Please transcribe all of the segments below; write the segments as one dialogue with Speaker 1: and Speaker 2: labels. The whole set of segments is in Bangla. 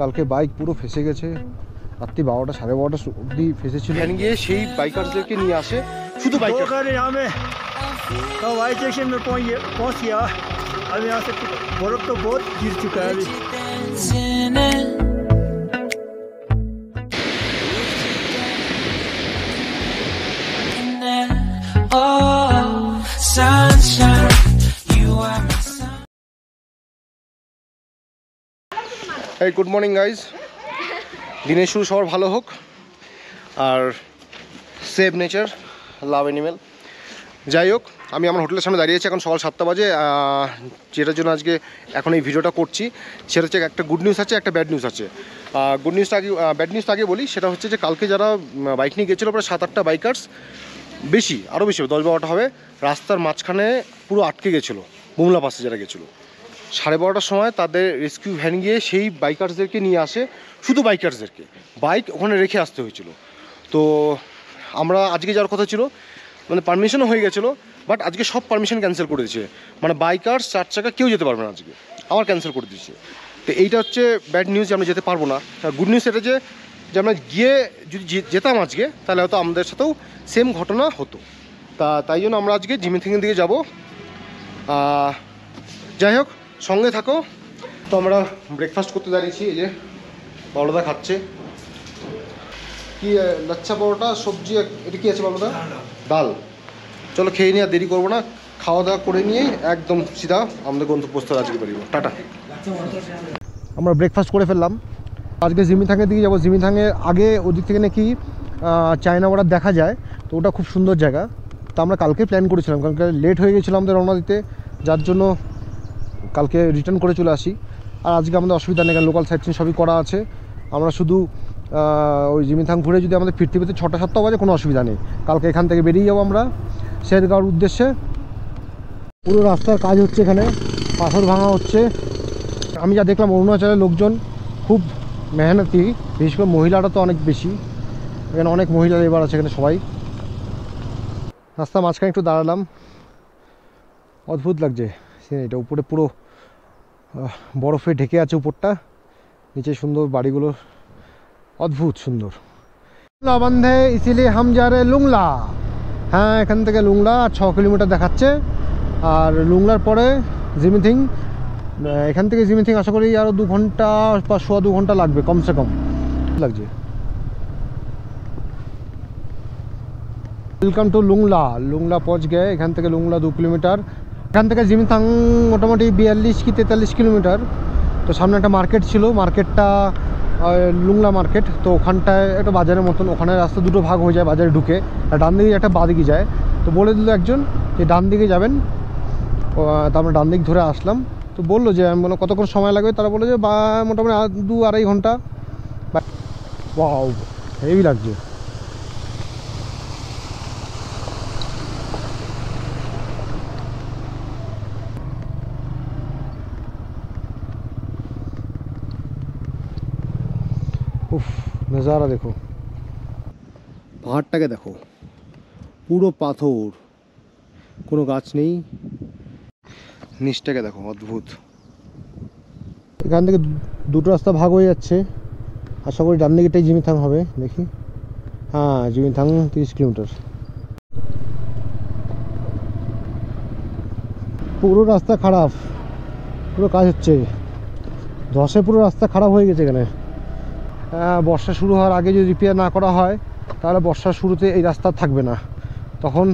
Speaker 1: কালকে বাইক পুরো ফেসে গেছে, রাত্রি 12টা 12:30 অবধি ফেসেছিল। ভ্যান গিয়ে সেই বাইকারদেরকে নিয়ে আসে, শুধু বাইকার।
Speaker 2: हवाई स्टेशन में पहुंच गया। अब यहाँ से बर्फ तो बहुत गिर चुका है अभी।
Speaker 1: এই গুড মর্নিং গাইজ, দিনের শুরু সবার ভালো হোক, আর সেভ নেচার, লাভ অ্যানিমেল। যাই হোক, আমি আমার হোটেলের সামনে দাঁড়িয়েছি, এখন সকাল 7টা বাজে। যেটার জন্য আজকে এখন এই ভিডিওটা করছি সেটা হচ্ছে একটা গুড নিউজ আছে, একটা ব্যাড নিউজ আছে। গুড নিউজটা আগে, ব্যাড নিউজটা আগে বলি। সেটা হচ্ছে যে কালকে যারা বাইক নিয়ে গেছিলো প্রায় 7-8টা বাইকার্স, বেশি আরও বেশি 10-12টা হবে, রাস্তার মাঝখানে পুরো আটকে গেছিলো। বুমলা পাশে যারা গেছিলো, 12:30টার সময় তাদের রেস্কিউ ভ্যান গিয়ে সেই বাইকার্সদেরকে নিয়ে আসে, শুধু বাইকার্সদেরকে। বাইক ওখানে রেখে আসতে হয়েছিল। তো আমরা আজকে যাওয়ার কথা ছিল, মানে পারমিশনও হয়ে গেছিলো, বাট আজকে সব পারমিশন ক্যান্সেল করে দিয়েছে। মানে বাইকার্স 4 চাকা কেউ যেতে পারবে না আজকে, আবার ক্যান্সেল করে দিয়েছে। তো এইটা হচ্ছে ব্যাড নিউজ, আমরা যেতে পারবো না। আর গুড নিউজ এটা যে আমরা গিয়ে যদি যেতাম আজকে, তাহলে হয়তো আমাদের সাথেও সেম ঘটনা হতো। তাই জন্য আমরা আজকে জিমিথিংয়ের দিকে যাব। যাই হোক, সঙ্গে থাকো। তো আমরা ব্রেকফাস্ট করতে দাঁড়িয়েছি, এই যে বাবলুদা খাচ্ছে কি লাচ্ছা পরোটা সবজি। এটা কি আছে বাবলুদা? ডাল। চলো খেয়ে নিয়ে আর দেরি করবো না, খাওয়া দাওয়া করে নিয়েই একদম সিধা আমাদের গন্তব্যস্থলে আজকে পারিব। টাটা। আমরা ব্রেকফাস্ট করে ফেললাম, আজকে জিমিথাংয়ের দিকে যাবো। জিমিথাংয়ের আগে ওদিক থেকে নাকি চায়না বর্ডার দেখা যায়, তো ওটা খুব সুন্দর জায়গা। তো আমরা কালকে প্ল্যান করেছিলাম, কালকে লেট হয়ে গেছিলাম আমাদের রওনা দিতে, যার জন্য কালকে রিটার্ন করে চলে আসি। আর আজকে আমাদের অসুবিধা নেই, কারণ লোকাল সাইট সিন সবই করা আছে। আমরা শুধু ওই জিমিথাং ঘুরে যদি আমাদের ফিরতে ফিরতে 6টা-7টা বাজে, কোনো অসুবিধা নেই। কালকে এখান থেকে বেরিয়ে যাবো আমরা শেরগাঁওর উদ্দেশ্যে। পুরো রাস্তার কাজ হচ্ছে, এখানে পাথর ভাঙা হচ্ছে। আমি যা দেখলাম, অরুণাচলের লোকজন খুব মেহনতি, বিশেষ করে মহিলারা তো অনেক বেশি। এখানে অনেক মহিলা লেবার আছে এখানে সবাই। রাস্তার মাঝখানে একটু দাঁড়ালাম, অদ্ভুত লাগছে এটা। উপরে পুরো বরফে ঢেকে আছে উপরটা, নিচে সুন্দর বাড়িগুলো, অদ্ভুত সুন্দর। বন্ধে ইসিলিয়ে হাম যা রে লুংলা। হ্যাঁ, এখান থেকে লুংলা 6 কিলোমিটার দেখাচ্ছে। আর লুংলার পরে জিমিথিং। এখান থেকে জিমিথিং আশা করি আরও 2 ঘন্টা বা 2.25 ঘন্টা লাগবে কমসে কম লাগছে। Welcome to লুংলা। লুংলা পৌঁছ গিয়ে, এখান থেকে লুংলা 2 কিলোমিটার। এখান থেকে জিমিথাং মোটামুটি 42 কি 43 কিলোমিটার। তো সামনে একটা মার্কেট ছিল, মার্কেটটা লুংলা মার্কেট। তো ওখানটায় একটা বাজারের মতন, ওখানে রাস্তা দুটো ভাগ হয়ে যায় বাজারে ঢুকে, আর ডান দিকে একটা বাঁ দিকে যায়। তো বলে দিল একজন যে ডান দিকে যাবেন, তো আমরা ডান দিক ধরে আসলাম। তো বললো যে, আমি বললাম কতক্ষণ সময় লাগবে, তারা বললো যে মোটামুটি 2-2.5 ঘন্টা। ওয়াও, হেভি লাগছে। উফ, নজারা দেখো, পাহাড়টাকে দেখো, পুরো পাথর, কোনো গাছ নেই। নিচটাকে দেখো, অদ্ভুত। এখান থেকে দুটো রাস্তা ভাগ হয়ে যাচ্ছে, আশা করি ডান দিকেটাই জিমিথাং হবে। দেখি, হ্যাঁ জিমিথাং 30 কিলোমিটার। পুরো রাস্তা খারাপ, পুরো কাজ হচ্ছে, ধসে পুরো রাস্তা খারাপ হয়ে গেছে এখানে। বর্ষা শুরু হওয়ার আগে যদি রিপেয়ার না করা হয়, তাহলে বর্ষার শুরুতে এই রাস্তা থাকবে না, তখন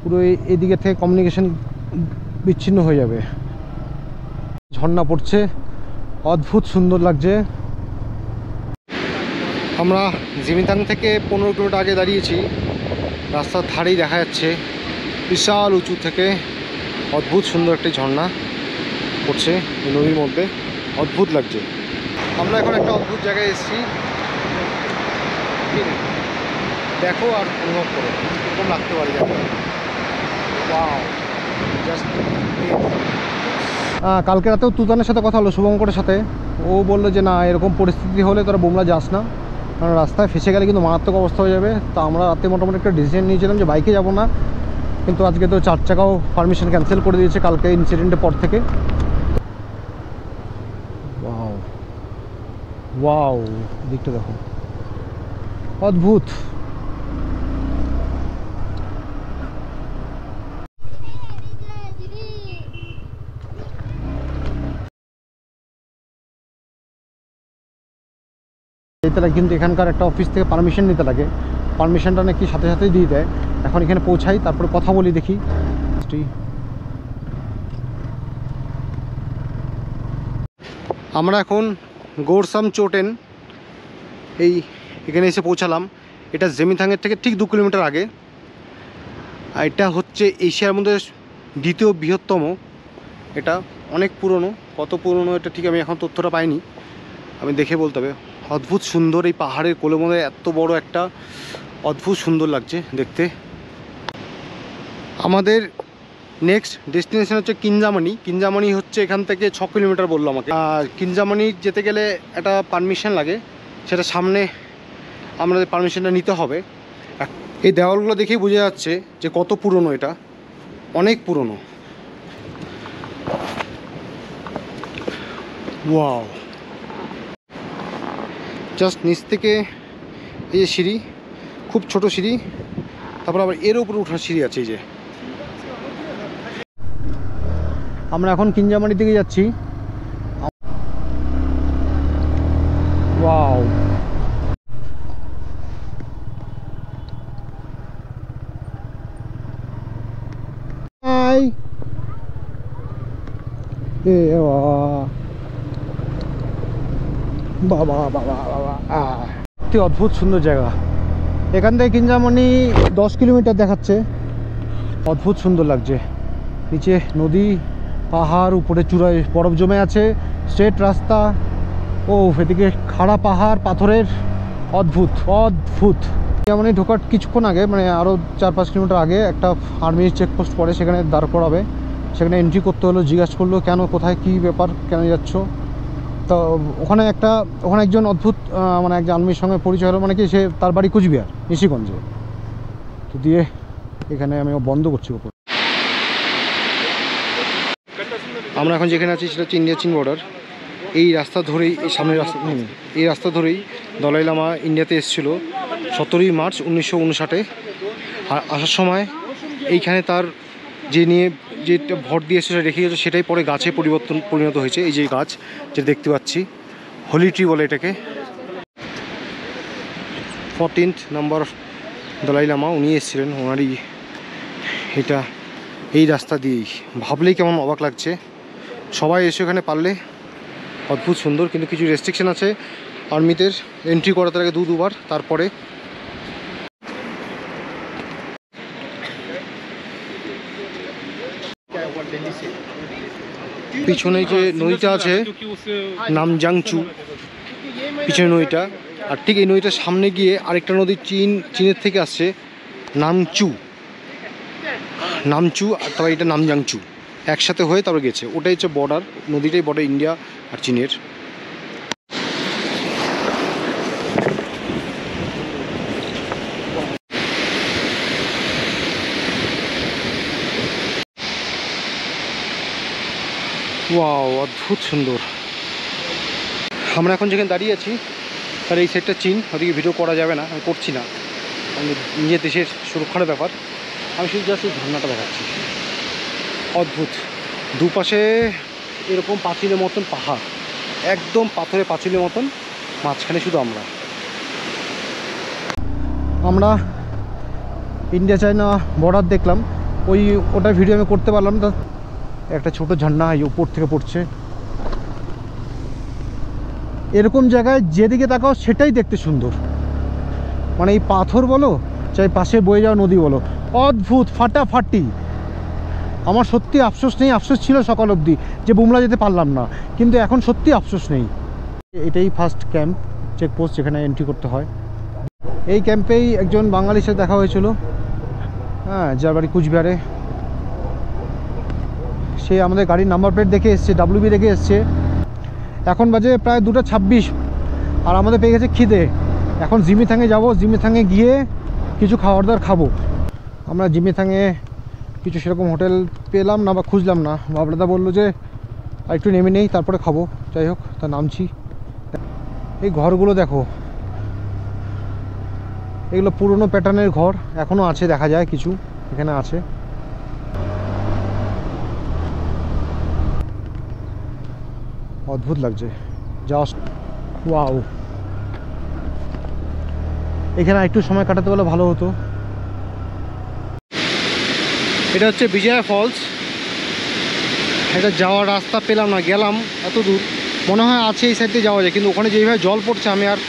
Speaker 1: পুরো এদিকে থেকে কমিউনিকেশন বিচ্ছিন্ন হয়ে যাবে। ঝর্ণা পড়ছে, অদ্ভুত সুন্দর লাগছে। আমরা জিমিথাং থেকে 15 কিলোমিটার আগে দাঁড়িয়েছি, রাস্তার ধারেই দেখা যাচ্ছে বিশাল উঁচু থেকে অদ্ভুত সুন্দর একটি ঝর্ণা পড়ছে নদীর মধ্যে, অদ্ভুত লাগছে। আমরা এখন একটা অদ্ভুত জায়গায় এসেছি, দেখো আর অনুভব করো এরকম লাগতে পারে। কালকে রাতেও তুতানের সাথে কথা হলো, শুভঙ্করের সাথে। ও বললো যে না, এরকম পরিস্থিতি হলে তোরা বুমলা যাস না, কারণ রাস্তায় ফেসে গেলে কিন্তু মারাত্মক অবস্থা হয়ে যাবে। তো আমরা রাতে মোটামুটি একটা ডিসিশন নিয়েছিলাম যে বাইকে যাব না, কিন্তু আজকে তো 4 চাকাও পারমিশন ক্যান্সেল করে দিয়েছে কালকে ইনসিডেন্টের পর থেকে। ওয়াও, দিকটা দেখো, অদ্ভুত। কিন্তু এখানকার একটা অফিস থেকে পারমিশন নিতে লাগে, পারমিশনটা নাকি সাথে সাথেই দিয়ে দেয়। এখন এখানে পৌঁছাই, তারপরে কথা বলি, দেখি। আমরা এখন গোরসাম চোটেন এখানে এসে পৌঁছালাম। এটা জেমিথাংয়ের থেকে ঠিক 2 কিলোমিটার আগে। আর এটা হচ্ছে এশিয়ার মধ্যে দ্বিতীয় বৃহত্তম। এটা অনেক পুরনো, কত পুরনো এটা ঠিক আমি এখন তথ্যটা পাইনি, আমি দেখে বলতে হবে। অদ্ভুত সুন্দর, এই পাহাড়ের কোলের মধ্যে এত বড় একটা, অদ্ভুত সুন্দর লাগছে দেখতে। আমাদের নেক্সট ডেস্টিনেশন হচ্ছে কিনজামানি। কিনজামানি হচ্ছে এখান থেকে 6 কিলোমিটার বললো আমাকে। আর কিনজামানি যেতে গেলে একটা পারমিশন লাগে, সেটা সামনে আমাদের পারমিশনটা নিতে হবে। এই দেওয়ালগুলো দেখেই বোঝা যাচ্ছে যে কত পুরনো, এটা অনেক পুরনো। ওয়াও, জাস্ট নিচ থেকে এই যে সিঁড়ি, খুব ছোট সিঁড়ি, তারপর আবার এর উপরে ওঠার সিঁড়ি আছে। এই যে আমরা এখন কিনজামানির দিকে যাচ্ছি। ওয়াও, হাই, এ বাবা বাবা বাবা, অতি অদ্ভুত সুন্দর জায়গা। এখান থেকে কিনজামানি 10 কিলোমিটার দেখাচ্ছে। অদ্ভুত সুন্দর লাগছে, নিচে নদী, পাহাড়, উপরে চূড়ায় বরফ জমে আছে, স্ট্রেট রাস্তা, ও এদিকে খাড়া পাহাড় পাথরের, অদ্ভুত অদ্ভুত। কিনজামানি ঢোকার কিছুক্ষণ আগে, মানে আরও 4-5 কিলোমিটার আগে একটা আর্মির চেকপোস্ট পড়ে, সেখানে দাঁড় করাবে, সেখানে এন্ট্রি করতে হলো। জিজ্ঞাসা করলো কেন, কোথায়, কী ব্যাপার, কেন যাচ্ছ। তো ওখানে একজন অদ্ভুত মানে একজন আর্মির সঙ্গে পরিচয় হলো, মানে কি সে, তার বাড়ি কুচবিহার নিশিগঞ্জে। তো দিয়ে এখানে আমি বন্ধ করছি ওপর। আমরা এখন যেখানে আছি সেটা হচ্ছে ইন্ডিয়া চীন বর্ডার। এই রাস্তা ধরেই, এই সামনের রাস্তা, এই রাস্তা ধরেই দলাই লামা ইন্ডিয়াতে এসেছিলো 17ই মার্চ 1959-এ। আর আসার সময় এইখানে তার যেটা ভোট দিয়ে সেটা রেখে গেছে, সেটাই পরে গাছে পরিণত হয়েছে। এই যে গাছ যেটা দেখতে পাচ্ছি, হোলি ট্রি বলে এটাকে। 14th নাম্বার দলাই লামা উনি এসেছিলেন, ওনারই এটা। এই রাস্তা দিয়েই, ভাবলেই কেমন অবাক লাগছে। সবাই এসে ওখানে পারলে, অদ্ভুত সুন্দর। কিন্তু কিছু রেস্ট্রিকশন আছে আর্মিদের, এন্ট্রি করাতে লাগে দুবার। তারপরে পিছনে যে নদীটা আছে নামজাংচু, পিছনে নদীটা, আর ঠিক এই নদীটার সামনে গিয়ে আরেকটা নদী চীনের থেকে আসছে, নামচু, আর তারপর এটা নামজাংচু, একসাথে হয়ে তারপর গেছে। ওটাই হচ্ছে বর্ডার, নদীটাই বর্ডার ইন্ডিয়া আর চীনের। ওয়াও, অদ্ভুত সুন্দর। আমরা এখন যেখানে দাঁড়িয়ে আছি তার এই সাইডটা চীন, ওদিকে ভিডিও করা যাবে না, আমি করছি না, নিজের দেশের সুরক্ষার ব্যাপার। আমি শুধু জাস্ট এই ঝর্ণাটা দেখাচ্ছি, অদ্ভুত। দুপাশে এরকম পাঁচিলের মতন পাহাড়, একদম পাথরে পাঁচিলের মতন, মাঝখানে শুধু আমরা ইন্ডিয়া চায়না বর্ডার দেখলাম। ওটা ভিডিও আমি করতে পারলাম না। একটা ছোট ঝর্ণা এই উপর থেকে পড়ছে। এরকম জায়গায় যেদিকে তাকাও সেটাই দেখতে সুন্দর, মানে এই পাথর বলো, চাই পাশে বয়ে যাওয়া নদী বলো, অদ্ভুত ফাটাফাটি। আমার সত্যি আফসোস নেই, আফসোস ছিল সকাল অবধি যে বুমলা যেতে পারলাম না, কিন্তু এখন সত্যি আফসোস নেই। এটাই ফার্স্ট ক্যাম্প, চেকপোস্ট, যেখানে এন্ট্রি করতে হয়। এই ক্যাম্পেই একজন বাঙালির সাথে দেখা হয়েছিল, হ্যাঁ, যার বাড়ি কুচবিহারে। সে আমাদের গাড়ির নাম্বার প্লেট দেখে এসছে, WB দেখে এসছে। এখন বাজে প্রায় 2:26, আর আমাদের পেয়ে গেছে খিদে। এখন জিমিথাংয়ে যাব, জিমিথাংয়ে গিয়ে কিছু খাবার দাবার খাবো। আমরা জিমিথাংয়ে কিছু সেরকম হোটেল পেলাম না বা খুঁজলাম না। বাবলাদা বললো যে একটু নেমে নেই তারপরে খাবো। যাই হোক, তা নামছি। এই ঘরগুলো দেখো, এগুলো পুরনো প্যাটার্নের ঘর, এখনো আছে, দেখা যায় কিছু এখানে আছে। অদ্ভুত লাগছে জাস্ট ওয়াও। এখানে একটু সময় কাটাতে পারলে ভালো হতো। এটা হচ্ছে বিজয়া ফলস। এটা যাওয়ার রাস্তা পেলাম না, গেলাম এত দূর, মনে হয় আছে এই সাইডে যাওয়া যায়, কিন্তু ওখানে যেভাবে জল পড়ছে আমি আর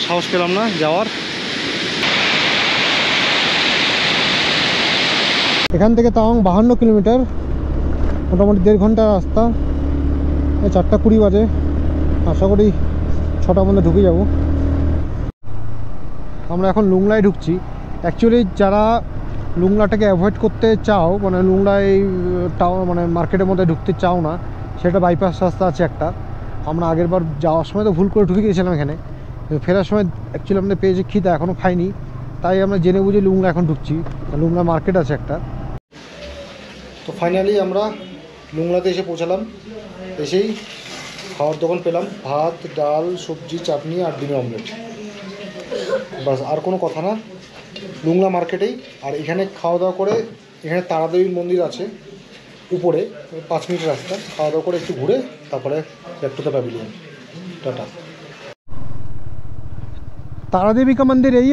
Speaker 1: সাহস পেলাম না যাওয়ার। এখান থেকে তাওয়াং 52 কিলোমিটার, মোটামুটি 1.5 ঘন্টার রাস্তা। 4:20 বাজে, আশা করি 6টার মধ্যে ঢুকে যাব। আমরা এখন লুংলায় ঢুকছি। অ্যাকচুয়ালি যারা লুংলাটাকে অ্যাভয়েড করতে চাও, মানে লুংলায় টাউন মানে মার্কেটের মধ্যে ঢুকতে চাও না, সেটা বাইপাস রাস্তা আছে একটা। আমরা আগের বার যাওয়ার সময় তো ভুল করে ঢুকে গিয়েছিলাম এখানে, ফেরার সময় অ্যাকচুয়ালি আমাদের পেয়েছে খিদা, এখনও খাইনি, তাই আমরা জেনে বুঝে লুংলা এখন ঢুকছি। লুংলা মার্কেট আছে একটা। তো ফাইনালি আমরা লুংলাতে এসে পৌঁছালাম। এসেই খাওয়ার দোকান পেলাম, ভাত, ডাল, সবজি, চাটনি আর ডিমের অমলেট, বাস, আর কোনো কথা না। লুংলা মার্কেটেই। আর এখানে খাওয়া দাওয়া করে, এখানে তারাদেবীর মন্দির আছে উপরে, 5 মিনিট রাস্তা। খাওয়া দাওয়া করে একটু ঘুরে তারপরে ব্যাক টু দ্য প্যাভিলিয়ন। টাটা। তারাদেবী কা মন্দির এই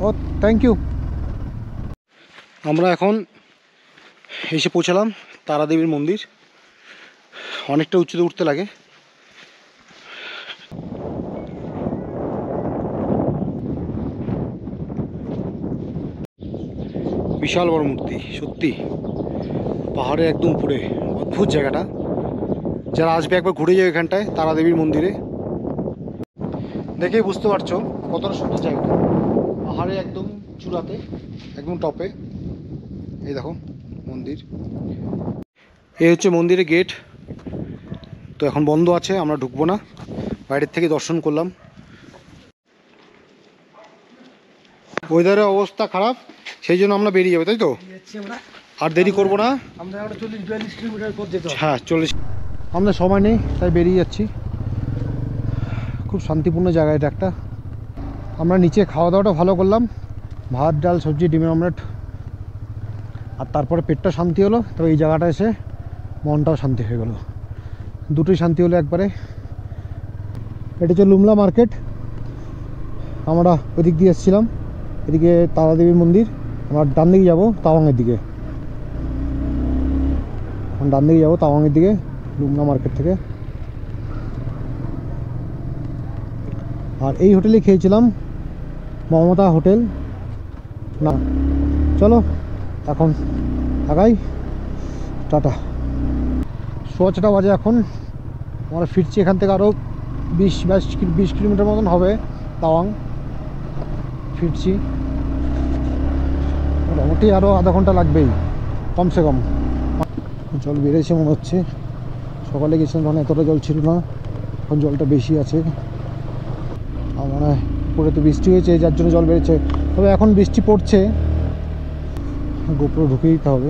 Speaker 1: ও, থ্যাংক ইউ। আমরা এখন এসে পৌঁছালাম তারাদেবীর মন্দির। অনেকটা উঁচুতে উঠতে লাগে। বিশাল বড় মূর্তি, সত্যি পাহাড়ের একদম উপরে, অদ্ভুত জায়গাটা। যারা আসবে একবার ঘুরে যাবে এখানটায় তারাদেবীর মন্দিরে, দেখেই বুঝতে পারছো কতটা সুন্দর জায়গাটা। পাহাড়ে একদম চূড়াতে, একদম টপে। এই দেখো মন্দির, এই হচ্ছে মন্দিরের গেট। তো এখন বন্ধ আছে, আমরা ঢুকবো না, বাইরের থেকে দর্শন করলাম। ওয়েদারের অবস্থা খারাপ, সেই জন্য আমরা বেরিয়ে যাবো, তাই তো? আর দেরি করবো না। হ্যাঁ 40, আমাদের সময় নেই তাই বেরিয়ে যাচ্ছি। খুব শান্তিপূর্ণ জায়গা এটা একটা। আমরা নিচে খাওয়া দাওয়াটা ভালো করলাম, ভাত, ডাল, সবজি, ডিমের অমলেট, আর তারপরে পেটটা শান্তি হলো। তবে এই জায়গাটা এসে মনটাও শান্তি হয়ে গেল, দুটোই শান্তি হলো একবারে। এটা হচ্ছে লুংলা মার্কেট। আমরা ওদিক দিয়ে এসেছিলাম, এদিকে তারাদেবীর মন্দির। আমরা ডান দিকে যাবো তাওয়াংয়ের দিকে, এখন ডান দিকে যাবো তাওয়াংয়ের দিকে লুংলা মার্কেট থেকে। আর এই হোটেলে খেয়েছিলাম, মমতা হোটেল না। চলো এখন আগাই, টাটা। 6:15 বাজে এখন। আমরা ফিরছি এখান থেকে, আরও 20 কিলোমিটার মতন হবে তাওয়াং। ফিরছি মোটামুটি আরও আধা ঘন্টা লাগবেই কমসে কম। জল বেড়েছে মনে হচ্ছে, সকালে গেছিলাম তখন এতটা জল ছিল না, এখন জলটা বেশি আছে। মনে হয় উপরে তো বৃষ্টি হয়েছে যার জন্য জল বেড়েছে। তবে এখন বৃষ্টি পড়ছে, গোপ্রো ঢুকে দিতে হবে।